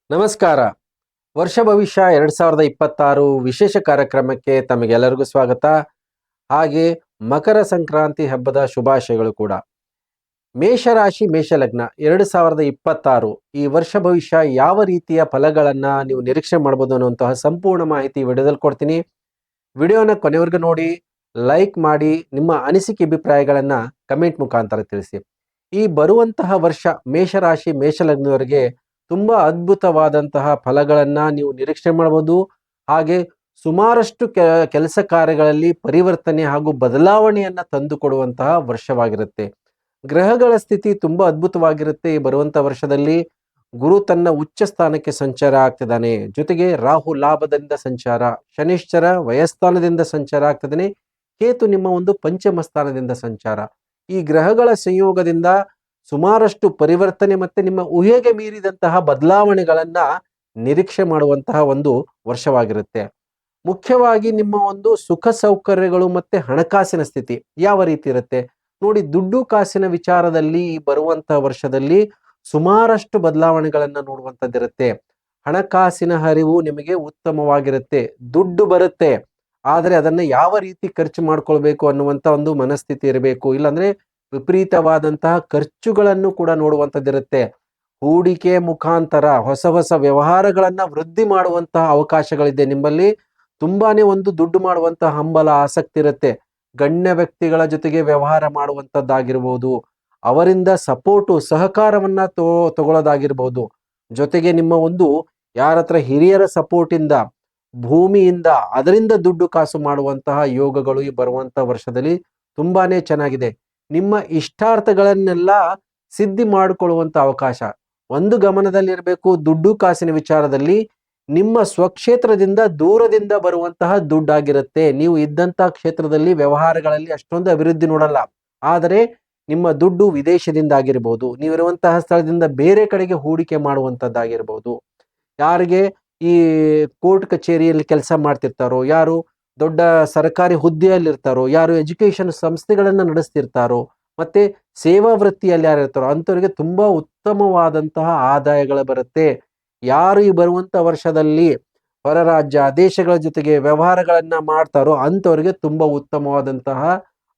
ನಮಸ್ಕಾರ. ವರ್ಷ ಭವಿಷ್ಯ 2026 ವಿಶೇಷ ಕಾರ್ಯಕ್ರಮಕ್ಕೆ ತಮಗೆಲ್ಲರಿಗೂ ಸ್ವಾಗತ. ಹಾಗೆ ಮಕರ ಸಂಕ್ರಾಂತಿ ಹಬ್ಬದ ಶುಭಾಶಯಗಳು ಕೂಡ. ಮೇಷರಾಶಿ ಮೇಷಲಗ್ನ 2026 ಈ ವರ್ಷ ಭವಿಷ್ಯ ಯಾವ ರೀತಿಯ ಫಲಗಳನ್ನ ನೀವು ನಿರೀಕ್ಷೆ ಮಾಡಬಹುದು ಅನ್ನುವಂತಹ ಸಂಪೂರ್ಣ ಮಾಹಿತಿ ವಿಡಿಯೋದಲ್ಲಿ ಕೊಡ್ತೀನಿ. ವಿಡಿಯೋನ ಕೊನೆವರೆಗೂ ನೋಡಿ, ಲೈಕ್ ಮಾಡಿ, ನಿಮ್ಮ ಅನಿಸಿಕೆ ಅಭಿಪ್ರಾಯಗಳನ್ನ ಕಮೆಂಟ್ ಮುಖಾಂತರ ತಿಳಿಸಿ. ಈ ಬರುವಂತಹ ವರ್ಷ ಮೇಷರಾಶಿ ಮೇಷಲಗ್ನವರಿಗೆ ತುಂಬಾ ಅದ್ಭುತವಾದಂತಹ ಫಲಗಳನ್ನ ನೀವು ನಿರೀಕ್ಷೆ ಮಾಡಬಹುದು. ಹಾಗೆ ಸುಮಾರಷ್ಟು ಕೆಲಸ ಕಾರ್ಯಗಳಲ್ಲಿ ಪರಿವರ್ತನೆ ಹಾಗೂ ಬದಲಾವಣೆಯನ್ನ ತಂದುಕೊಡುವಂತಹ ವರ್ಷವಾಗಿರುತ್ತೆ. ಗ್ರಹಗಳ ಸ್ಥಿತಿ ತುಂಬಾ ಅದ್ಭುತವಾಗಿರುತ್ತೆ. ಈ ಬರುವಂತಹ ವರ್ಷದಲ್ಲಿ ಗುರು ತನ್ನ ಉಚ್ಚ ಸ್ಥಾನಕ್ಕೆ ಸಂಚಾರ ಆಗ್ತಿದ್ದಾನೆ. ಜೊತೆಗೆ ರಾಹು ಲಾಭದಿಂದ ಸಂಚಾರ, ಶನಿಶ್ಚರ ವಯಸ್ಥಾನದಿಂದ ಸಂಚಾರ ಆಗ್ತಿದ್ದಾನೆ, ಕೇತು ನಿಮ್ಮ ಒಂದು ಪಂಚಮ ಸ್ಥಾನದಿಂದ ಸಂಚಾರ. ಈ ಗ್ರಹಗಳ ಸಂಯೋಗದಿಂದ ಸುಮಾರಷ್ಟು ಪರಿವರ್ತನೆ ಮತ್ತೆ ನಿಮ್ಮ ಊಹೆಗೆ ಮೀರಿದಂತಹ ಬದಲಾವಣೆಗಳನ್ನ ನಿರೀಕ್ಷೆ ಮಾಡುವಂತಹ ಒಂದು ವರ್ಷವಾಗಿರುತ್ತೆ. ಮುಖ್ಯವಾಗಿ ನಿಮ್ಮ ಒಂದು ಸುಖ ಸೌಕರ್ಯಗಳು ಮತ್ತೆ ಹಣಕಾಸಿನ ಸ್ಥಿತಿ ಯಾವ ರೀತಿ ಇರುತ್ತೆ ನೋಡಿ. ದುಡ್ಡು ಕಾಸಿನ ವಿಚಾರದಲ್ಲಿ ಈ ಬರುವಂತಹ ವರ್ಷದಲ್ಲಿ ಸುಮಾರಷ್ಟು ಬದಲಾವಣೆಗಳನ್ನ ನೋಡುವಂತದ್ದಿರುತ್ತೆ. ಹಣಕಾಸಿನ ಹರಿವು ನಿಮಗೆ ಉತ್ತಮವಾಗಿರುತ್ತೆ. ದುಡ್ಡು ಬರುತ್ತೆ, ಆದರೆ ಅದನ್ನ ಯಾವ ರೀತಿ ಖರ್ಚು ಮಾಡ್ಕೊಳ್ಬೇಕು ಅನ್ನುವಂತ ಒಂದು ಮನಸ್ಥಿತಿ ಇರಬೇಕು. ಇಲ್ಲಾಂದ್ರೆ ವಿಪರೀತವಾದಂತಹ ಖರ್ಚುಗಳನ್ನು ಕೂಡ ನೋಡುವಂತದ್ದಿರುತ್ತೆ. ಹೂಡಿಕೆ ಮುಖಾಂತರ ಹೊಸ ಹೊಸ ವ್ಯವಹಾರಗಳನ್ನ ವೃದ್ಧಿ ಮಾಡುವಂತಹ ಅವಕಾಶಗಳಿದೆ. ನಿಮ್ಮಲ್ಲಿ ತುಂಬಾನೇ ಒಂದು ದುಡ್ಡು ಮಾಡುವಂತಹ ಹಂಬಲ, ಆಸಕ್ತಿ ಇರುತ್ತೆ. ಗಣ್ಯ ವ್ಯಕ್ತಿಗಳ ಜೊತೆಗೆ ವ್ಯವಹಾರ ಮಾಡುವಂತದ್ದಾಗಿರ್ಬೋದು, ಅವರಿಂದ ಸಪೋರ್ಟು ಸಹಕಾರವನ್ನ ತಗೊಳ್ಳೋದಾಗಿರ್ಬೋದು. ಜೊತೆಗೆ ನಿಮ್ಮ ಒಂದು ಯಾರ ಹತ್ರ ಹಿರಿಯರ ಸಪೋರ್ಟ್ ಇಂದ, ಭೂಮಿಯಿಂದ, ಅದರಿಂದ ದುಡ್ಡು ಕಾಸು ಮಾಡುವಂತಹ ಯೋಗಗಳು ಈ ಬರುವಂತಹ ವರ್ಷದಲ್ಲಿ ತುಂಬಾನೇ ಚೆನ್ನಾಗಿದೆ. ನಿಮ್ಮ ಇಷ್ಟಾರ್ಥಗಳನ್ನೆಲ್ಲ ಸಿದ್ಧಿ ಮಾಡಿಕೊಳ್ಳುವಂತ ಅವಕಾಶ ಒಂದು ಗಮನದಲ್ಲಿರಬೇಕು. ದುಡ್ಡು ಕಾಸಿನ ವಿಚಾರದಲ್ಲಿ ನಿಮ್ಮ ಸ್ವಕ್ಷೇತ್ರದಿಂದ ದೂರದಿಂದ ಬರುವಂತಹ ದುಡ್ಡಾಗಿರುತ್ತೆ. ನೀವು ಇದ್ದಂತಹ ಕ್ಷೇತ್ರದಲ್ಲಿ ವ್ಯವಹಾರಗಳಲ್ಲಿ ಅಷ್ಟೊಂದು ಅಭಿವೃದ್ಧಿ ನೋಡಲ್ಲ, ಆದರೆ ನಿಮ್ಮ ದುಡ್ಡು ವಿದೇಶದಿಂದ ಆಗಿರ್ಬೋದು, ನೀವಿರುವಂತಹ ಸ್ಥಳದಿಂದ ಬೇರೆ ಕಡೆಗೆ ಹೂಡಿಕೆ ಮಾಡುವಂತದ್ದಾಗಿರ್ಬೋದು. ಯಾರಿಗೆ ಈ ಕೋರ್ಟ್ ಕಚೇರಿಯಲ್ಲಿ ಕೆಲಸ ಮಾಡ್ತಿರ್ತಾರೋ, ಯಾರು ದೊಡ್ಡ ಸರ್ಕಾರಿ ಹುದ್ದೆಯಲ್ಲಿ ಇರ್ತಾರೋ, ಯಾರು ಎಜುಕೇಶನ್ ಸಂಸ್ಥೆಗಳನ್ನ ನಡೆಸ್ತಿರ್ತಾರೋ, ಮತ್ತೆ ಸೇವಾ ವೃತ್ತಿಯಲ್ಲಿ ಯಾರು ಇರ್ತಾರೋ ಅಂಥವ್ರಿಗೆ ತುಂಬಾ ಉತ್ತಮವಾದಂತಹ ಆದಾಯಗಳು ಬರುತ್ತೆ. ಯಾರು ಈ ಬರುವಂತ ವರ್ಷದಲ್ಲಿ ಹೊರ ರಾಜ್ಯ ದೇಶಗಳ ಜೊತೆಗೆ ವ್ಯವಹಾರಗಳನ್ನ ಮಾಡ್ತಾರೋ ಅಂಥವ್ರಿಗೆ ತುಂಬಾ ಉತ್ತಮವಾದಂತಹ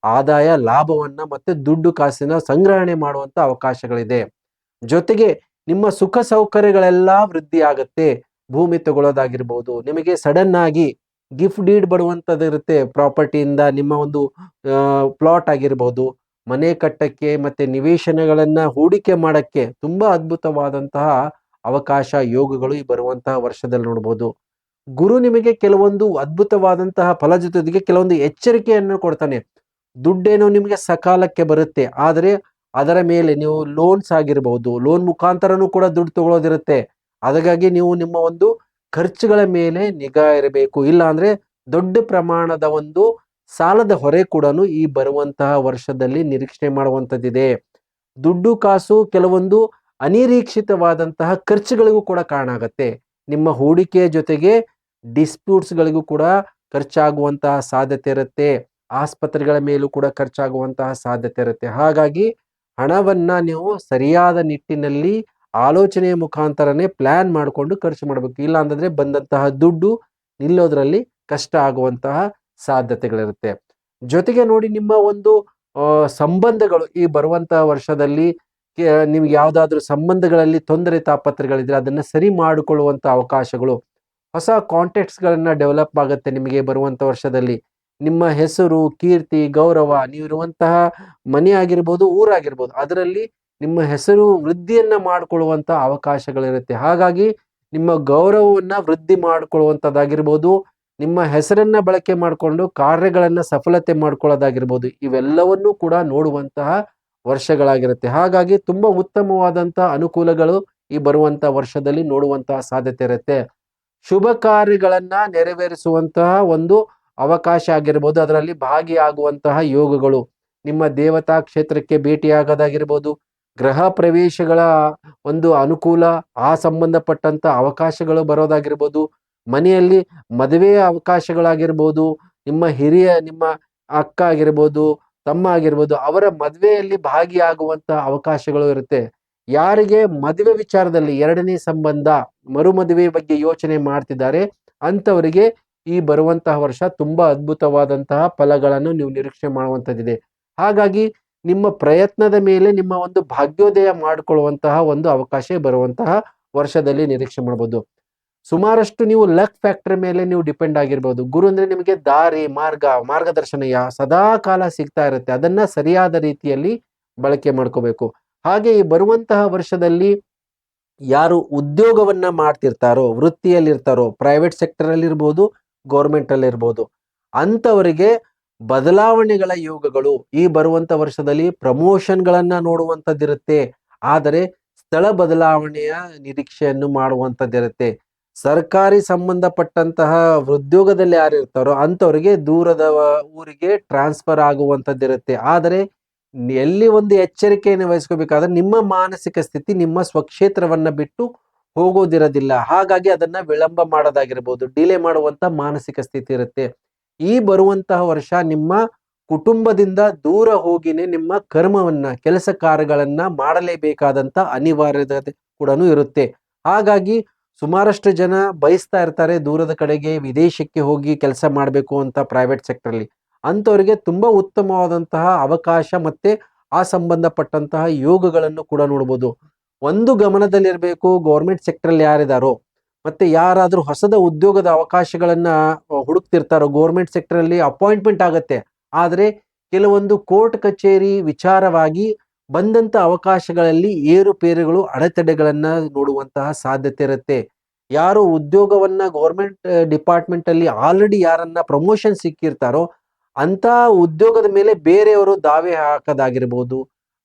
ಆದಾಯ ಲಾಭವನ್ನ ಮತ್ತೆ ದುಡ್ಡು ಕಾಸಿನ ಸಂಗ್ರಹಣೆ ಮಾಡುವಂತ ಅವಕಾಶಗಳಿದೆ. ಜೊತೆಗೆ ನಿಮ್ಮ ಸುಖ ಸೌಕರ್ಯಗಳೆಲ್ಲ ವೃದ್ಧಿ ಆಗುತ್ತೆ. ಭೂಮಿ ತಗೊಳ್ಳೋದಾಗಿರ್ಬೋದು, ನಿಮಗೆ ಸಡನ್ ಆಗಿ ಗಿಫ್ಟ್ ಡೀಡ್ ಬರುವಂತದ್ದು ಇರುತ್ತೆ. ಪ್ರಾಪರ್ಟಿಯಿಂದ ನಿಮ್ಮ ಒಂದು ಪ್ಲಾಟ್ ಆಗಿರ್ಬೋದು, ಮನೆ ಕಟ್ಟಕ್ಕೆ ಮತ್ತೆ ನಿವೇಶನಗಳನ್ನ ಹೂಡಿಕೆ ಮಾಡಕ್ಕೆ ತುಂಬಾ ಅದ್ಭುತವಾದಂತಹ ಅವಕಾಶ, ಯೋಗಗಳು ಈ ಬರುವಂತಹ ವರ್ಷದಲ್ಲಿ ನೋಡ್ಬೋದು. ಗುರು ನಿಮಗೆ ಕೆಲವೊಂದು ಅದ್ಭುತವಾದಂತಹ ಫಲ ಜೊತೆಗೆ ಕೆಲವೊಂದು ಎಚ್ಚರಿಕೆಯನ್ನು ಕೊಡ್ತಾನೆ. ದುಡ್ಡೇನೋ ನಿಮಗೆ ಸಕಾಲಕ್ಕೆ ಬರುತ್ತೆ, ಆದರೆ ಅದರ ಮೇಲೆ ನೀವು ಲೋನ್ಸ್ ಆಗಿರ್ಬಹುದು, ಲೋನ್ ಮುಖಾಂತರನೂ ಕೂಡ ದುಡ್ಡು ತಗೊಳ್ಳೋದಿರುತ್ತೆ. ಹಾಗಾಗಿ ನೀವು ನಿಮ್ಮ ಒಂದು ಖರ್ಚುಗಳ ಮೇಲೆ ನಿಗಾ ಇರಬೇಕು. ಇಲ್ಲ ಅಂದ್ರೆ ದೊಡ್ಡ ಪ್ರಮಾಣದ ಒಂದು ಸಾಲದ ಹೊರೆ ಕೂಡ ಈ ಬರುವಂತಹ ವರ್ಷದಲ್ಲಿ ನಿರೀಕ್ಷೆ ಮಾಡುವಂತದ್ದಿದೆ. ದುಡ್ಡು ಕಾಸು ಕೆಲವೊಂದು ಅನಿರೀಕ್ಷಿತವಾದಂತಹ ಖರ್ಚುಗಳಿಗೂ ಕೂಡ ಕಾರಣ ಆಗತ್ತೆ. ನಿಮ್ಮ ಹೂಡಿಕೆಯ ಜೊತೆಗೆ ಡಿಸ್ಪ್ಯೂಟ್ಸ್ ಗಳಿಗೂ ಕೂಡ ಖರ್ಚಾಗುವಂತಹ ಸಾಧ್ಯತೆ ಇರುತ್ತೆ. ಆಸ್ಪತ್ರೆಗಳ ಮೇಲೂ ಕೂಡ ಖರ್ಚಾಗುವಂತಹ ಸಾಧ್ಯತೆ ಇರುತ್ತೆ. ಹಾಗಾಗಿ ಹಣವನ್ನ ನೀವು ಸರಿಯಾದ ನಿಟ್ಟಿನಲ್ಲಿ ಆಲೋಚನೆಯ ಮುಖಾಂತರನೇ ಪ್ಲಾನ್ ಮಾಡಿಕೊಂಡು ಖರ್ಚು ಮಾಡಬೇಕು. ಇಲ್ಲ ಅಂತಂದ್ರೆ ಬಂದಂತಹ ದುಡ್ಡು ನಿಲ್ಲೋದ್ರಲ್ಲಿ ಕಷ್ಟ ಆಗುವಂತಹ ಸಾಧ್ಯತೆಗಳಿರುತ್ತೆ. ಜೊತೆಗೆ ನೋಡಿ, ನಿಮ್ಮ ಒಂದು ಸಂಬಂಧಗಳು ಈ ಬರುವಂತಹ ವರ್ಷದಲ್ಲಿ ನಿಮ್ಗೆ ಯಾವ್ದಾದ್ರು ಸಂಬಂಧಗಳಲ್ಲಿ ತೊಂದರೆ ತಾಪತ್ರೆಗಳಿದ್ರೆ ಅದನ್ನ ಸರಿ ಮಾಡಿಕೊಳ್ಳುವಂತ ಅವಕಾಶಗಳು, ಹೊಸ ಕಾಂಟ್ಯಾಕ್ಟ್ಸ್ ಗಳನ್ನ ಡೆವಲಪ್ ಆಗುತ್ತೆ ನಿಮಗೆ ಬರುವಂತ ವರ್ಷದಲ್ಲಿ. ನಿಮ್ಮ ಹೆಸರು, ಕೀರ್ತಿ, ಗೌರವ, ನೀವಿರುವಂತಹ ಮನೆ ಆಗಿರ್ಬೋದು, ಊರಾಗಿರ್ಬೋದು, ಅದರಲ್ಲಿ ನಿಮ್ಮ ಹೆಸರು ವೃದ್ಧಿಯನ್ನ ಮಾಡಿಕೊಳ್ಳುವಂತ ಅವಕಾಶಗಳಿರುತ್ತೆ. ಹಾಗಾಗಿ ನಿಮ್ಮ ಗೌರವವನ್ನ ವೃದ್ಧಿ ಮಾಡಿಕೊಳ್ಳುವಂತದ್ದಾಗಿರ್ಬೋದು, ನಿಮ್ಮ ಹೆಸರನ್ನ ಬಳಕೆ ಮಾಡಿಕೊಂಡು ಕಾರ್ಯಗಳನ್ನ ಸಫಲತೆ ಮಾಡ್ಕೊಳ್ಳೋದಾಗಿರ್ಬೋದು, ಇವೆಲ್ಲವನ್ನೂ ಕೂಡ ನೋಡುವಂತಹ ವರ್ಷಗಳಾಗಿರುತ್ತೆ. ಹಾಗಾಗಿ ತುಂಬಾ ಉತ್ತಮವಾದಂತಹ ಅನುಕೂಲಗಳು ಈ ಬರುವಂತಹ ವರ್ಷದಲ್ಲಿ ನೋಡುವಂತಹ ಸಾಧ್ಯತೆ ಇರುತ್ತೆ. ಶುಭ ಕಾರ್ಯಗಳನ್ನ ನೆರವೇರಿಸುವಂತಹ ಒಂದು ಅವಕಾಶ ಆಗಿರ್ಬೋದು, ಅದರಲ್ಲಿ ಭಾಗಿಯಾಗುವಂತಹ ಯೋಗಗಳು, ನಿಮ್ಮ ದೇವತಾ ಕ್ಷೇತ್ರಕ್ಕೆ ಭೇಟಿಯಾಗೋದಾಗಿರ್ಬೋದು, ಗೃಹ ಪ್ರವೇಶಗಳ ಒಂದು ಅನುಕೂಲ, ಆ ಸಂಬಂಧಪಟ್ಟಂತ ಅವಕಾಶಗಳು ಬರೋದಾಗಿರ್ಬೋದು, ಮನೆಯಲ್ಲಿ ಮದುವೆಯ ಅವಕಾಶಗಳಾಗಿರ್ಬೋದು, ನಿಮ್ಮ ಅಕ್ಕ ಆಗಿರ್ಬೋದು, ತಮ್ಮ ಆಗಿರ್ಬೋದು, ಅವರ ಮದುವೆಯಲ್ಲಿ ಭಾಗಿಯಾಗುವಂತಹ ಅವಕಾಶಗಳು ಇರುತ್ತೆ. ಯಾರಿಗೆ ಮದುವೆ ವಿಚಾರದಲ್ಲಿ ಎರಡನೇ ಸಂಬಂಧ ಮರುಮದುವೆ ಬಗ್ಗೆ ಯೋಚನೆ ಮಾಡ್ತಿದ್ದಾರೆ ಅಂಥವರಿಗೆ ಈ ಬರುವಂತಹ ವರ್ಷ ತುಂಬಾ ಅದ್ಭುತವಾದಂತಹ ಫಲಗಳನ್ನು ನೀವು ನಿರೀಕ್ಷೆ ಮಾಡುವಂಥದ್ದಿದೆ. ಹಾಗಾಗಿ ನಿಮ್ಮ ಪ್ರಯತ್ನದ ಮೇಲೆ ನಿಮ್ಮ ಒಂದು ಭಾಗ್ಯೋದಯ ಮಾಡಿಕೊಳ್ಳುವಂತಹ ಒಂದು ಅವಕಾಶ ಬರುವಂತಹ ವರ್ಷದಲ್ಲಿ ನಿರೀಕ್ಷೆ ಮಾಡಬಹುದು. ಸುಮಾರಷ್ಟು ನೀವು ಲಕ್ ಫ್ಯಾಕ್ಟರ್ ಮೇಲೆ ನೀವು ಡಿಪೆಂಡ್ ಆಗಿರ್ಬೋದು. ಗುರು ಅಂದ್ರೆ ನಿಮಗೆ ದಾರಿ, ಮಾರ್ಗದರ್ಶನ ಸದಾ ಕಾಲ ಸಿಗ್ತಾ ಇರುತ್ತೆ. ಅದನ್ನ ಸರಿಯಾದ ರೀತಿಯಲ್ಲಿ ಬಳಕೆ ಮಾಡ್ಕೋಬೇಕು. ಹಾಗೆ ಈ ಬರುವಂತಹ ವರ್ಷದಲ್ಲಿ ಯಾರು ಉದ್ಯೋಗವನ್ನ ಮಾಡ್ತಿರ್ತಾರೋ, ವೃತ್ತಿಯಲ್ಲಿರ್ತಾರೋ, ಪ್ರೈವೇಟ್ ಸೆಕ್ಟರ್ ಅಲ್ಲಿ ಇರ್ಬೋದು, ಗೌರ್ಮೆಂಟ್ ಅಲ್ಲಿ ಇರ್ಬೋದು, ಅಂಥವರಿಗೆ ಬದಲಾವಣೆಗಳ ಯೋಗಗಳು ಈ ಬರುವಂತ ವರ್ಷದಲ್ಲಿ ಪ್ರಮೋಷನ್ಗಳನ್ನ ನೋಡುವಂಥದ್ದಿರುತ್ತೆ. ಆದರೆ ಸ್ಥಳ ಬದಲಾವಣೆಯ ನಿರೀಕ್ಷೆಯನ್ನು ಮಾಡುವಂಥದ್ದಿರುತ್ತೆ. ಸರ್ಕಾರಿ ಸಂಬಂಧಪಟ್ಟಂತಹ ಉದ್ಯೋಗದಲ್ಲಿ ಯಾರು ಇರ್ತಾರೋ ಅಂಥವರಿಗೆ ದೂರದ ಊರಿಗೆ ಟ್ರಾನ್ಸ್ಫರ್ ಆಗುವಂಥದ್ದಿರುತ್ತೆ. ಆದರೆ ಎಲ್ಲಿ ಒಂದು ಎಚ್ಚರಿಕೆಯನ್ನು ವಹಿಸ್ಕೋಬೇಕಾದ್ರೆ ನಿಮ್ಮ ಮಾನಸಿಕ ಸ್ಥಿತಿ ನಿಮ್ಮ ಸ್ವಕ್ಷೇತ್ರವನ್ನ ಬಿಟ್ಟು ಹೋಗೋದಿರೋದಿಲ್ಲ. ಹಾಗಾಗಿ ಅದನ್ನ ವಿಳಂಬ ಮಾಡೋದಾಗಿರ್ಬೋದು, ಡಿಲೇ ಮಾಡುವಂತ ಮಾನಸಿಕ ಸ್ಥಿತಿ ಇರುತ್ತೆ. ಈ ಬರುವಂತಹ ವರ್ಷ ನಿಮ್ಮ ಕುಟುಂಬದಿಂದ ದೂರ ಹೋಗಿನೇ ನಿಮ್ಮ ಕರ್ಮವನ್ನ, ಕೆಲಸ ಕಾರ್ಯಗಳನ್ನ ಮಾಡಲೇಬೇಕಾದಂತ ಅನಿವಾರ್ಯತೆ ಕೂಡ ಇರುತ್ತೆ. ಹಾಗಾಗಿ ಸುಮಾರಷ್ಟು ಜನ ಬಯಸ್ತಾ ಇರ್ತಾರೆ ದೂರದ ಕಡೆಗೆ ವಿದೇಶಕ್ಕೆ ಹೋಗಿ ಕೆಲಸ ಮಾಡಬೇಕು ಅಂತ ಪ್ರೈವೇಟ್ ಸೆಕ್ಟರ್ ಅಲ್ಲಿ. ಅಂಥವರಿಗೆ ತುಂಬಾ ಉತ್ತಮವಾದಂತಹ ಅವಕಾಶ ಮತ್ತೆ ಆ ಸಂಬಂಧಪಟ್ಟಂತಹ ಯೋಗಗಳನ್ನು ಕೂಡ ನೋಡ್ಬೋದು. ಒಂದು ಗಮನದಲ್ಲಿರಬೇಕು, ಗೌರ್ಮೆಂಟ್ ಸೆಕ್ಟರ್ ಅಲ್ಲಿ ಯಾರಿದಾರೋ ಮತ್ತೆ ಯಾರಾದ್ರೂ ಹೊಸದ ಉದ್ಯೋಗದ ಅವಕಾಶಗಳನ್ನ ಹುಡುಕ್ತಿರ್ತಾರೋ, ಗೌರ್ಮೆಂಟ್ ಸೆಕ್ಟರ್ ಅಲ್ಲಿ ಅಪಾಯಿಂಟ್ಮೆಂಟ್ ಆಗತ್ತೆ. ಆದ್ರೆ ಕೆಲವೊಂದು ಕೋರ್ಟ್ ಕಚೇರಿ ವಿಚಾರವಾಗಿ ಬಂದಂತ ಅವಕಾಶಗಳಲ್ಲಿ ಏರುಪೇರುಗಳು, ಅಡೆತಡೆಗಳನ್ನ ನೋಡುವಂತಹ ಸಾಧ್ಯತೆ ಇರುತ್ತೆ. ಯಾರು ಉದ್ಯೋಗವನ್ನ ಗೌರ್ಮೆಂಟ್ ಡಿಪಾರ್ಟ್ಮೆಂಟ್ ಅಲ್ಲಿ ಆಲ್ರೆಡಿ ಯಾರನ್ನ ಪ್ರಮೋಷನ್ ಸಿಕ್ಕಿರ್ತಾರೋ ಅಂತ ಉದ್ಯೋಗದ ಮೇಲೆ ಬೇರೆಯವರು ದಾವೆ ಹಾಕೋದಾಗಿರ್ಬೋದು,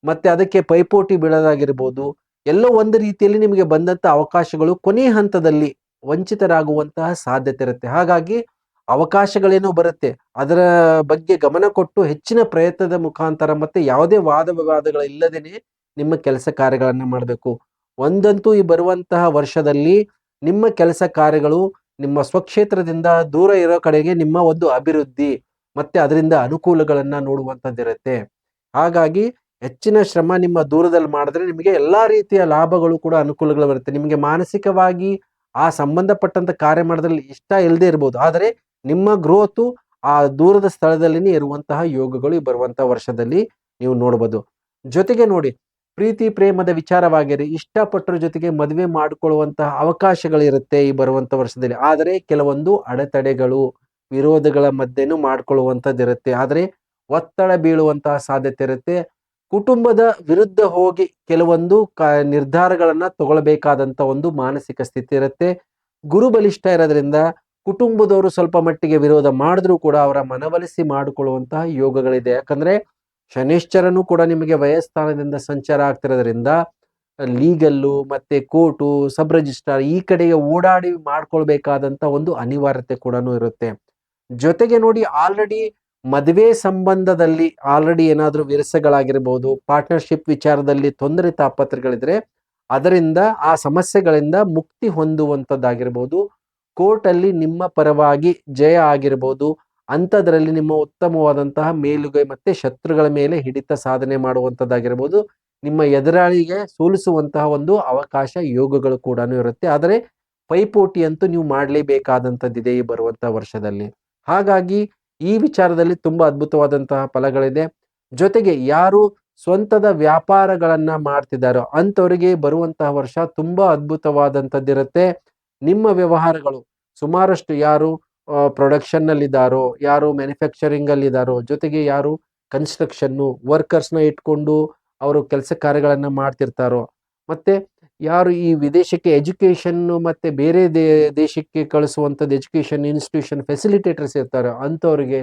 ಮತ್ತೆ ಅದಕ್ಕೆ ಪೈಪೋಟಿ ಬೀಳೋದಾಗಿರ್ಬೋದು, ಎಲ್ಲೋ ಒಂದು ರೀತಿಯಲ್ಲಿ ನಿಮಗೆ ಬಂದಂತ ಅವಕಾಶಗಳು ಕೊನೆ ಹಂತದಲ್ಲಿ ವಂಚಿತರಾಗುವಂತಹ ಸಾಧ್ಯತೆ ಇರುತ್ತೆ. ಹಾಗಾಗಿ ಅವಕಾಶಗಳೇನೋ ಬರುತ್ತೆ, ಅದರ ಬಗ್ಗೆ ಗಮನ ಕೊಟ್ಟು ಹೆಚ್ಚಿನ ಪ್ರಯತ್ನದ ಮುಖಾಂತರ ಮತ್ತೆ ಯಾವುದೇ ವಾದ ವಿವಾದಗಳಿಲ್ಲದೇನೆ ನಿಮ್ಮ ಕೆಲಸ ಕಾರ್ಯಗಳನ್ನ ಮಾಡಬೇಕು. ಒಂದಂತೂ ಈ ಬರುವಂತಹ ವರ್ಷದಲ್ಲಿ ನಿಮ್ಮ ಕೆಲಸ ಕಾರ್ಯಗಳು ನಿಮ್ಮ ಸ್ವಕ್ಷೇತ್ರದಿಂದ ದೂರ ಇರೋ ಕಡೆಗೆ ನಿಮ್ಮ ಒಂದು ಅಭಿವೃದ್ಧಿ ಮತ್ತೆ ಅದರಿಂದ ಅನುಕೂಲಗಳನ್ನ ನೋಡುವಂಥದ್ದಿರುತ್ತೆ. ಹಾಗಾಗಿ ಹೆಚ್ಚಿನ ಶ್ರಮ ನಿಮ್ಮ ದೂರದಲ್ಲಿ ಮಾಡಿದ್ರೆ ನಿಮಗೆ ಎಲ್ಲಾ ರೀತಿಯ ಲಾಭಗಳು ಕೂಡ ಅನುಕೂಲಗಳು ಬರುತ್ತೆ. ನಿಮಗೆ ಮಾನಸಿಕವಾಗಿ ಆ ಸಂಬಂಧಪಟ್ಟಂತ ಕಾರ್ಯ ಮಾಡೋದ್ರಲ್ಲಿ ಇಷ್ಟ ಇಲ್ಲದೆ ಇರ್ಬೋದು, ಆದರೆ ನಿಮ್ಮ ಗ್ರೋತು ಆ ದೂರದ ಸ್ಥಳದಲ್ಲಿನೇ ಇರುವಂತಹ ಯೋಗಗಳು ಈ ಬರುವಂತಹ ವರ್ಷದಲ್ಲಿ ನೀವು ನೋಡಬಹುದು. ಜೊತೆಗೆ ನೋಡಿ, ಪ್ರೀತಿ ಪ್ರೇಮದ ವಿಚಾರವಾಗಿರಿ, ಇಷ್ಟಪಟ್ಟರ ಜೊತೆಗೆ ಮದುವೆ ಮಾಡಿಕೊಳ್ಳುವಂತಹ ಅವಕಾಶಗಳಿರುತ್ತೆ ಈ ಬರುವಂತ ವರ್ಷದಲ್ಲಿ. ಆದರೆ ಕೆಲವೊಂದು ಅಡೆತಡೆಗಳು, ವಿರೋಧಗಳ ಮಧ್ಯೆನೂ ಮಾಡ್ಕೊಳ್ಳುವಂಥದ್ದಿರುತ್ತೆ. ಆದರೆ ಒತ್ತಡ ಬೀಳುವಂತಹ ಸಾಧ್ಯತೆ ಇರುತ್ತೆ. ಕುಟುಂಬದ ವಿರುದ್ಧ ಹೋಗಿ ಕೆಲವೊಂದು ನಿರ್ಧಾರಗಳನ್ನ ತಗೊಳ್ಬೇಕಾದಂತ ಒಂದು ಮಾನಸಿಕ ಸ್ಥಿತಿ ಇರುತ್ತೆ. ಗುರು ಬಲಿಷ್ಠ ಇರೋದ್ರಿಂದ ಕುಟುಂಬದವರು ಸ್ವಲ್ಪ ಮಟ್ಟಿಗೆ ವಿರೋಧ ಮಾಡಿದ್ರೂ ಕೂಡ ಅವರ ಮನವೊಲಿಸಿ ಮಾಡಿಕೊಳ್ಳುವಂತಹ ಯೋಗಗಳಿದೆ. ಯಾಕಂದ್ರೆ ಶನಿಶ್ಚರನು ಕೂಡ ನಿಮಗೆ ವಯಸ್ಥಾನದಿಂದ ಸಂಚಾರ ಆಗ್ತಿರೋದ್ರಿಂದ ಲೀಗಲ್ಲು ಮತ್ತೆ ಕೋರ್ಟು, ಸಬ್ ರಿಜಿಸ್ಟ್ರಾರ್ ಈ ಕಡೆಗೆ ಓಡಾಡಿ ಮಾಡ್ಕೊಳ್ಬೇಕಾದಂತ ಒಂದು ಅನಿವಾರ್ಯತೆ ಕೂಡ ಇರುತ್ತೆ. ಜೊತೆಗೆ ನೋಡಿ, ಆಲ್ರೆಡಿ ಮದುವೆ ಸಂಬಂಧದಲ್ಲಿ ಆಲ್ರೆಡಿ ಏನಾದ್ರೂ ವಿರಸಗಳಾಗಿರ್ಬೋದು, ಪಾರ್ಟ್ನರ್ಶಿಪ್ ವಿಚಾರದಲ್ಲಿ ತೊಂದರೆ ತಾಪತ್ರಗಳಿದ್ರೆ ಅದರಿಂದ ಆ ಸಮಸ್ಯೆಗಳಿಂದ ಮುಕ್ತಿ ಹೊಂದುವಂಥದ್ದಾಗಿರ್ಬೋದು, ಕೋರ್ಟ್ ಅಲ್ಲಿ ನಿಮ್ಮ ಪರವಾಗಿ ಜಯ ಆಗಿರ್ಬೋದು, ಅಂಥದ್ರಲ್ಲಿ ನಿಮ್ಮ ಉತ್ತಮವಾದಂತಹ ಮೇಲುಗೈ ಮತ್ತೆ ಶತ್ರುಗಳ ಮೇಲೆ ಹಿಡಿತ ಸಾಧನೆ ಮಾಡುವಂಥದ್ದಾಗಿರ್ಬೋದು, ನಿಮ್ಮ ಎದುರಾಳಿಗೆ ಸೋಲಿಸುವಂತಹ ಒಂದು ಅವಕಾಶ ಯೋಗಗಳು ಕೂಡ ಇರುತ್ತೆ. ಆದರೆ ಪೈಪೋಟಿ ಅಂತೂ ನೀವು ಮಾಡಲೇಬೇಕಾದಂಥದ್ದಿದೆ ಈ ಬರುವಂತಹ ವರ್ಷದಲ್ಲಿ. ಹಾಗಾಗಿ ಈ ವಿಚಾರದಲ್ಲಿ ತುಂಬಾ ಅದ್ಭುತವಾದಂತಹ ಫಲಗಳಿದೆ. ಜೊತೆಗೆ ಯಾರು ಸ್ವಂತದ ವ್ಯಾಪಾರಗಳನ್ನ ಮಾಡ್ತಿದ್ದಾರೋ ಅಂಥವರಿಗೆ ಬರುವಂತಹ ವರ್ಷ ತುಂಬಾ ಅದ್ಭುತವಾದಂಥದ್ದಿರುತ್ತೆ. ನಿಮ್ಮ ವ್ಯವಹಾರಗಳು ಸುಮಾರಷ್ಟು ಯಾರು ಪ್ರೊಡಕ್ಷನ್ ಅಲ್ಲಿ ಇದ್ದಾರೋ, ಯಾರು ಮ್ಯಾನುಫ್ಯಾಕ್ಚರಿಂಗ್ ಅಲ್ಲಿ ಇದ್ದಾರೋ, ಜೊತೆಗೆ ಯಾರು ಕನ್ಸ್ಟ್ರಕ್ಷನ್ನು ವರ್ಕರ್ಸ್ನ ಇಟ್ಕೊಂಡು ಅವರು ಕೆಲಸ ಕಾರ್ಯಗಳನ್ನ ಮಾಡ್ತಿರ್ತಾರೋ, ಮತ್ತೆ ಯಾರು ಈ ವಿದೇಶಕ್ಕೆ ಎಜುಕೇಶನ್ ಮತ್ತೆ ಬೇರೆ ದೇಶಕ್ಕೆ ಕಳಿಸುವಂಥದ್ದು ಎಜುಕೇಶನ್ ಇನ್ಸ್ಟಿಟ್ಯೂಷನ್ ಫೆಸಿಲಿಟೇಟರ್ಸ್ ಇರ್ತಾರೆ ಅಂಥವ್ರಿಗೆ,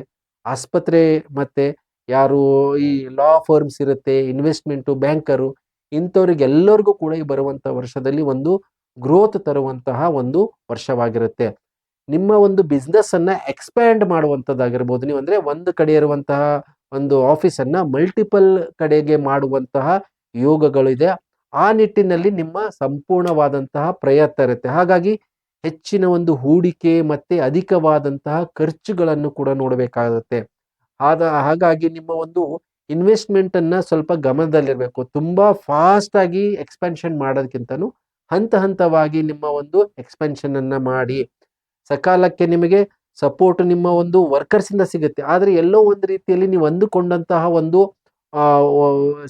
ಆಸ್ಪತ್ರೆ ಮತ್ತೆ ಯಾರು ಈ ಲಾ ಫರ್ಮ್ಸ್ ಇರುತ್ತೆ, ಇನ್ವೆಸ್ಟ್ಮೆಂಟು, ಬ್ಯಾಂಕರು, ಇಂಥವ್ರಿಗೆಲ್ಲರಿಗೂ ಕೂಡ ಈ ಬರುವಂತಹ ವರ್ಷದಲ್ಲಿ ಒಂದು ಗ್ರೋತ್ ತರುವಂತಹ ಒಂದು ವರ್ಷವಾಗಿರುತ್ತೆ. ನಿಮ್ಮ ಒಂದು ಬಿಸ್ನೆಸ್ ಅನ್ನ ಎಕ್ಸ್ಪ್ಯಾಂಡ್ ಮಾಡುವಂಥದ್ದಾಗಿರ್ಬೋದು, ನೀವು ಅಂದ್ರೆ ಒಂದು ಕಡೆ ಇರುವಂತಹ ಒಂದು ಆಫೀಸ್ ಅನ್ನ ಮಲ್ಟಿಪಲ್ ಕಡೆಗೆ ಮಾಡುವಂತಹ ಯೋಗಗಳಿದೆ. ಆ ನಿಟ್ಟಿನಲ್ಲಿ ನಿಮ್ಮ ಸಂಪೂರ್ಣವಾದಂತಹ ಪ್ರಯತ್ನ ಇರುತ್ತೆ. ಹಾಗಾಗಿ ಹೆಚ್ಚಿನ ಒಂದು ಹೂಡಿಕೆ ಮತ್ತೆ ಅಧಿಕವಾದಂತಹ ಖರ್ಚುಗಳನ್ನು ಕೂಡ ನೋಡಬೇಕಾಗುತ್ತೆ. ಹಾಗಾಗಿ ನಿಮ್ಮ ಒಂದು ಇನ್ವೆಸ್ಟ್ಮೆಂಟ್ ಅನ್ನ ಸ್ವಲ್ಪ ಗಮನದಲ್ಲಿರಬೇಕು. ತುಂಬಾ ಫಾಸ್ಟ್ ಆಗಿ ಎಕ್ಸ್ಪೆನ್ಷನ್ ಮಾಡೋದಕ್ಕಿಂತನೂ ಹಂತ ಹಂತವಾಗಿ ನಿಮ್ಮ ಒಂದು ಎಕ್ಸ್ಪೆನ್ಷನ್ ಅನ್ನ ಮಾಡಿ. ಸಕಾಲಕ್ಕೆ ನಿಮಗೆ ಸಪೋರ್ಟ್ ನಿಮ್ಮ ಒಂದು ವರ್ಕರ್ಸ್ ಇಂದ ಸಿಗುತ್ತೆ. ಆದ್ರೆ ಎಲ್ಲೋ ಒಂದು ರೀತಿಯಲ್ಲಿ ನೀವು ಅಂದುಕೊಂಡಂತಹ ಒಂದು ಆ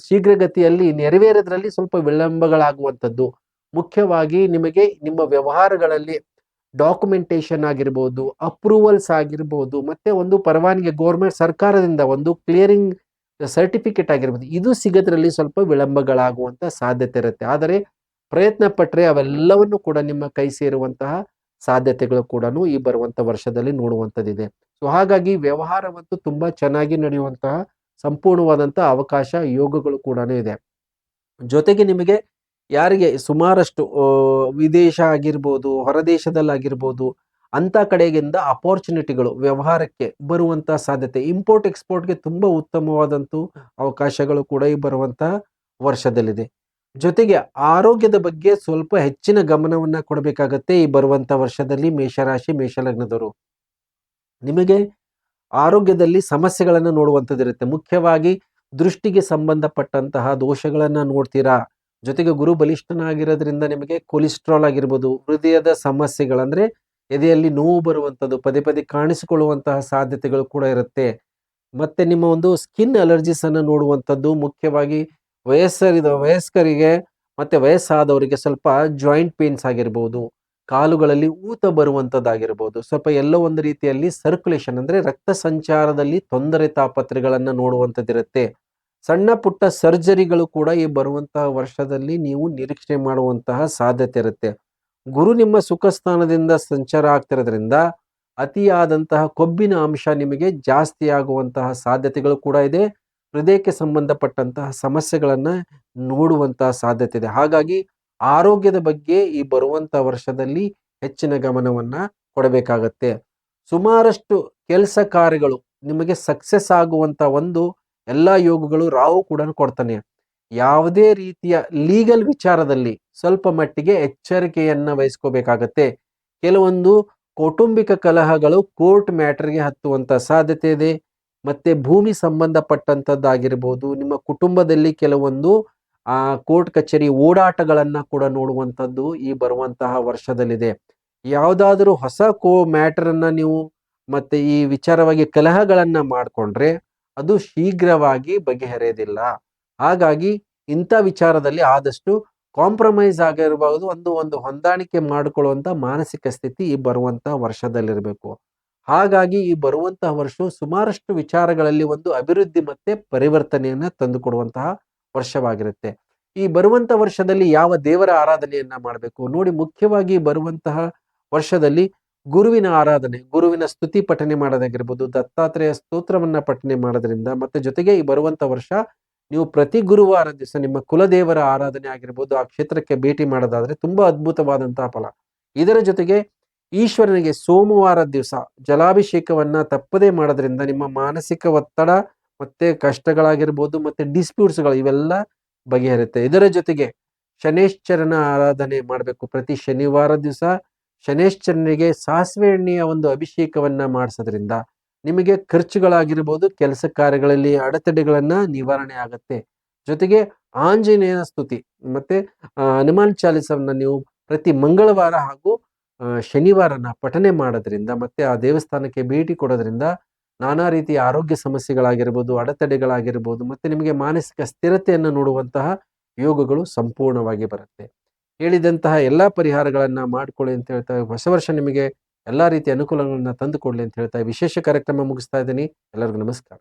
ಶೀಘ್ರಗತಿಯಲ್ಲಿ ನೆರವೇರೋದ್ರಲ್ಲಿ ಸ್ವಲ್ಪ ವಿಳಂಬಗಳಾಗುವಂಥದ್ದು. ಮುಖ್ಯವಾಗಿ ನಿಮಗೆ ನಿಮ್ಮ ವ್ಯವಹಾರಗಳಲ್ಲಿ ಡಾಕ್ಯುಮೆಂಟೇಶನ್ ಆಗಿರ್ಬೋದು, ಅಪ್ರೂವಲ್ಸ್ ಆಗಿರ್ಬೋದು, ಮತ್ತೆ ಒಂದು ಪರವಾನಗಿ ಗೌರ್ಮೆಂಟ್ ಸರ್ಕಾರದಿಂದ ಒಂದು ಕ್ಲಿಯರಿಂಗ್ ಸರ್ಟಿಫಿಕೇಟ್ ಆಗಿರ್ಬೋದು, ಇದು ಸಿಗೋದ್ರಲ್ಲಿ ಸ್ವಲ್ಪ ವಿಳಂಬಗಳಾಗುವಂತ ಸಾಧ್ಯತೆ ಇರುತ್ತೆ. ಆದರೆ ಪ್ರಯತ್ನ ಪಟ್ಟರೆ ಅವೆಲ್ಲವನ್ನು ಕೂಡ ನಿಮ್ಮ ಕೈ ಸೇರುವಂತಹ ಸಾಧ್ಯತೆಗಳು ಕೂಡ ಈ ಬರುವಂತ ವರ್ಷದಲ್ಲಿ ನೋಡುವಂಥದ್ದಿದೆ. ಸೊ ಹಾಗಾಗಿ ವ್ಯವಹಾರವಂತೂ ತುಂಬಾ ಚೆನ್ನಾಗಿ ನಡೆಯುವಂತಹ ಸಂಪೂರ್ಣವಾದಂತಹ ಅವಕಾಶ ಯೋಗಗಳು ಕೂಡ ಇದೆ. ಜೊತೆಗೆ ನಿಮಗೆ ಯಾರಿಗೆ ಸುಮಾರಷ್ಟು ವಿದೇಶ ಆಗಿರ್ಬೋದು, ಹೊರದೇಶದಲ್ಲಾಗಿರ್ಬೋದು, ಅಂತ ಕಡೆಗಿಂದ ಅಪಾರ್ಚುನಿಟಿಗಳು ವ್ಯವಹಾರಕ್ಕೆ ಬರುವಂತ ಸಾಧ್ಯತೆ, ಇಂಪೋರ್ಟ್ ಎಕ್ಸ್ಪೋರ್ಟ್ಗೆ ತುಂಬಾ ಉತ್ತಮವಾದಂತ ಅವಕಾಶಗಳು ಕೂಡ ಈ ಬರುವಂತಹ ವರ್ಷದಲ್ಲಿದೆ. ಜೊತೆಗೆ ಆರೋಗ್ಯದ ಬಗ್ಗೆ ಸ್ವಲ್ಪ ಹೆಚ್ಚಿನ ಗಮನವನ್ನ ಕೊಡಬೇಕಾಗತ್ತೆ ಈ ಬರುವಂತ ವರ್ಷದಲ್ಲಿ. ಮೇಷರಾಶಿ ಮೇಷಲಗ್ನದವರು ನಿಮಗೆ ಆರೋಗ್ಯದಲ್ಲಿ ಸಮಸ್ಯೆಗಳನ್ನು ನೋಡುವಂಥದ್ದಿರುತ್ತೆ. ಮುಖ್ಯವಾಗಿ ದೃಷ್ಟಿಗೆ ಸಂಬಂಧಪಟ್ಟಂತಹ ದೋಷಗಳನ್ನ ನೋಡ್ತೀರಾ. ಜೊತೆಗೆ ಗುರು ಬಲಿಷ್ಠನಾಗಿರೋದ್ರಿಂದ ನಿಮಗೆ ಕೊಲೆಸ್ಟ್ರಾಲ್ ಆಗಿರ್ಬೋದು, ಹೃದಯದ ಸಮಸ್ಯೆಗಳಂದ್ರೆ ಎದೆಯಲ್ಲಿ ನೋವು ಬರುವಂಥದ್ದು, ಪದೇ ಪದೇ ಕಾಣಿಸಿಕೊಳ್ಳುವಂತಹ ಸಾಧ್ಯತೆಗಳು ಕೂಡ ಇರುತ್ತೆ. ಮತ್ತೆ ನಿಮ್ಮ ಒಂದು ಸ್ಕಿನ್ ಅಲರ್ಜೀಸ್ ಅನ್ನು ನೋಡುವಂಥದ್ದು. ಮುಖ್ಯವಾಗಿ ವಯಸ್ಕರಿಗೆ ಮತ್ತೆ ವಯಸ್ಸಾದವರಿಗೆ ಸ್ವಲ್ಪ ಜಾಯಿಂಟ್ ಪೇನ್ಸ್ ಆಗಿರ್ಬೋದು, ಕಾಲುಗಳಲ್ಲಿ ಊತ ಬರುವಂಥದ್ದಾಗಿರ್ಬೋದು, ಸ್ವಲ್ಪ ಎಲ್ಲೋ ಒಂದು ರೀತಿಯಲ್ಲಿ ಸರ್ಕ್ಯುಲೇಷನ್ ಅಂದ್ರೆ ರಕ್ತ ಸಂಚಾರದಲ್ಲಿ ತೊಂದರೆ ತಾಪತ್ರೆಗಳನ್ನ ನೋಡುವಂಥದ್ದಿರುತ್ತೆ. ಸಣ್ಣ ಪುಟ್ಟ ಸರ್ಜರಿಗಳು ಕೂಡ ಈ ಬರುವಂತಹ ವರ್ಷದಲ್ಲಿ ನೀವು ನಿರೀಕ್ಷೆ ಮಾಡುವಂತಹ ಸಾಧ್ಯತೆ ಇರುತ್ತೆ. ಗುರು ನಿಮ್ಮ ಸುಖ ಸ್ಥಾನದಿಂದ ಸಂಚಾರ ಆಗ್ತಿರೋದ್ರಿಂದ ಅತಿಯಾದಂತಹ ಕೊಬ್ಬಿನ ಅಂಶ ನಿಮಗೆ ಜಾಸ್ತಿ ಆಗುವಂತಹ ಸಾಧ್ಯತೆಗಳು ಕೂಡ ಇದೆ. ಹೃದಯಕ್ಕೆ ಸಂಬಂಧಪಟ್ಟಂತಹ ಸಮಸ್ಯೆಗಳನ್ನ ನೋಡುವಂತಹ ಸಾಧ್ಯತೆ ಇದೆ. ಹಾಗಾಗಿ ಆರೋಗ್ಯದ ಬಗ್ಗೆ ಈ ಬರುವಂತಹ ವರ್ಷದಲ್ಲಿ ಹೆಚ್ಚಿನ ಗಮನವನ್ನ ಕೊಡಬೇಕಾಗತ್ತೆ. ಸುಮಾರಷ್ಟು ಕೆಲಸ ಕಾರ್ಯಗಳು ನಿಮಗೆ ಸಕ್ಸಸ್ ಆಗುವಂತ ಒಂದು ಎಲ್ಲಾ ಯೋಗಗಳು ರಾಹು ಕೂಡ ಕೊಡ್ತಾನೆ. ಯಾವುದೇ ರೀತಿಯ ಲೀಗಲ್ ವಿಚಾರದಲ್ಲಿ ಸ್ವಲ್ಪ ಮಟ್ಟಿಗೆ ಎಚ್ಚರಿಕೆಯನ್ನ ವಹಿಸ್ಕೋಬೇಕಾಗತ್ತೆ. ಕೆಲವೊಂದು ಕೌಟುಂಬಿಕ ಕಲಹಗಳು ಕೋರ್ಟ್ ಮ್ಯಾಟರ್ಗೆ ಹತ್ತುವಂತ ಸಾಧ್ಯತೆ ಇದೆ. ಮತ್ತೆ ಭೂಮಿ ಸಂಬಂಧಪಟ್ಟಂತದ್ದಾಗಿರ್ಬೋದು, ನಿಮ್ಮ ಕುಟುಂಬದಲ್ಲಿ ಕೆಲವೊಂದು ಕೋರ್ಟ್ ಕಚೇರಿ ಓಡಾಟಗಳನ್ನ ಕೂಡ ನೋಡುವಂಥದ್ದು ಈ ಬರುವಂತಹ ವರ್ಷದಲ್ಲಿದೆ. ಯಾವುದಾದ್ರೂ ಹೊಸ ಮ್ಯಾಟರ್ ಅನ್ನ ನೀವು ಮತ್ತೆ ಈ ವಿಚಾರವಾಗಿ ಕಲಹಗಳನ್ನ ಮಾಡ್ಕೊಂಡ್ರೆ ಅದು ಶೀಘ್ರವಾಗಿ ಬಗೆಹರಿಯೋದಿಲ್ಲ. ಹಾಗಾಗಿ ಇಂಥ ವಿಚಾರದಲ್ಲಿ ಆದಷ್ಟು ಕಾಂಪ್ರಮೈಸ್ ಆಗಿರಬಹುದು, ಒಂದು ಹೊಂದಾಣಿಕೆ ಮಾಡಿಕೊಳ್ಳುವಂತ ಮಾನಸಿಕ ಸ್ಥಿತಿ ಈ ಬರುವಂತಹ ವರ್ಷದಲ್ಲಿರಬೇಕು. ಹಾಗಾಗಿ ಈ ಬರುವಂತಹ ವರ್ಷವು ಸುಮಾರಷ್ಟು ವಿಚಾರಗಳಲ್ಲಿ ಒಂದು ಅಭಿವೃದ್ಧಿ ಮತ್ತೆ ಪರಿವರ್ತನೆಯನ್ನ ತಂದುಕೊಡುವಂತಹ ವರ್ಷವಾಗಿರುತ್ತೆ. ಈ ಬರುವಂತಹ ವರ್ಷದಲ್ಲಿ ಯಾವ ದೇವರ ಆರಾಧನೆಯನ್ನ ಮಾಡಬೇಕು ನೋಡಿ. ಮುಖ್ಯವಾಗಿ ಬರುವಂತಹ ವರ್ಷದಲ್ಲಿ ಗುರುವಿನ ಆರಾಧನೆ, ಗುರುವಿನ ಸ್ತುತಿ ಪಠನೆ ಮಾಡೋದಾಗಿರ್ಬೋದು, ದತ್ತಾತ್ರೇಯ ಸ್ತೋತ್ರವನ್ನ ಪಠನೆ ಮಾಡೋದ್ರಿಂದ, ಮತ್ತೆ ಜೊತೆಗೆ ಈ ಬರುವಂತ ವರ್ಷ ನೀವು ಪ್ರತಿ ಗುರುವಾರ ದಿವಸ ನಿಮ್ಮ ಕುಲದೇವರ ಆರಾಧನೆ ಆಗಿರ್ಬೋದು, ಆ ಕ್ಷೇತ್ರಕ್ಕೆ ಭೇಟಿ ಮಾಡೋದಾದ್ರೆ ತುಂಬಾ ಅದ್ಭುತವಾದಂತಹ ಫಲ. ಇದರ ಜೊತೆಗೆ ಈಶ್ವರನಿಗೆ ಸೋಮವಾರ ದಿವಸ ಜಲಾಭಿಷೇಕವನ್ನ ತಪ್ಪದೇ ಮಾಡೋದ್ರಿಂದ ನಿಮ್ಮ ಮಾನಸಿಕ ಒತ್ತಡ ಮತ್ತೆ ಕಷ್ಟಗಳಾಗಿರ್ಬೋದು, ಮತ್ತೆ ಡಿಸ್ಪ್ಯೂಟ್ಸ್ಗಳು ಇವೆಲ್ಲ ಬಗೆಹರುತ್ತೆ. ಇದರ ಜೊತೆಗೆ ಶನೇಶ್ವರನ ಆರಾಧನೆ ಮಾಡಬೇಕು. ಪ್ರತಿ ಶನಿವಾರ ದಿವಸ ಶನೇಶ್ವರನಿಗೆ ಸಾಸಿವೆ ಎಣ್ಣೆಯ ಒಂದು ಅಭಿಷೇಕವನ್ನ ಮಾಡಿಸೋದ್ರಿಂದ ನಿಮಗೆ ಖರ್ಚುಗಳಾಗಿರ್ಬೋದು, ಕೆಲಸ ಕಾರ್ಯಗಳಲ್ಲಿ ಅಡೆತಡೆಗಳನ್ನ ನಿವಾರಣೆ ಆಗುತ್ತೆ. ಜೊತೆಗೆ ಆಂಜನೇಯನ ಸ್ತುತಿ ಮತ್ತೆ ಹನುಮಾನ್ ಚಾಲಿಸವನ್ನ ನೀವು ಪ್ರತಿ ಮಂಗಳವಾರ ಹಾಗೂ ಶನಿವಾರನ ಪಠನೆ ಮಾಡೋದ್ರಿಂದ ಮತ್ತೆ ಆ ದೇವಸ್ಥಾನಕ್ಕೆ ಭೇಟಿ ಕೊಡೋದ್ರಿಂದ ನಾನಾ ರೀತಿಯ ಆರೋಗ್ಯ ಸಮಸ್ಯೆಗಳಾಗಿರ್ಬೋದು, ಅಡೆತಡೆಗಳಾಗಿರ್ಬೋದು, ಮತ್ತೆ ನಿಮಗೆ ಮಾನಸಿಕ ಸ್ಥಿರತೆಯನ್ನು ನೋಡುವಂತಹ ಯೋಗಗಳು ಸಂಪೂರ್ಣವಾಗಿ ಬರುತ್ತೆ. ಹೇಳಿದಂತಹ ಎಲ್ಲಾ ಪರಿಹಾರಗಳನ್ನ ಮಾಡ್ಕೊಳ್ಳಿ ಅಂತ ಹೇಳ್ತಾ ಹೊಸ ವರ್ಷ ನಿಮಗೆ ಎಲ್ಲಾ ರೀತಿಯ ಅನುಕೂಲಗಳನ್ನ ತಂದುಕೊಡ್ಲಿ ಅಂತ ಹೇಳ್ತಾ ವಿಶೇಷ ಕಾರ್ಯಕ್ರಮ ಮುಗಿಸ್ತಾ ಇದ್ದೀನಿ. ಎಲ್ಲರಿಗೂ ನಮಸ್ಕಾರ.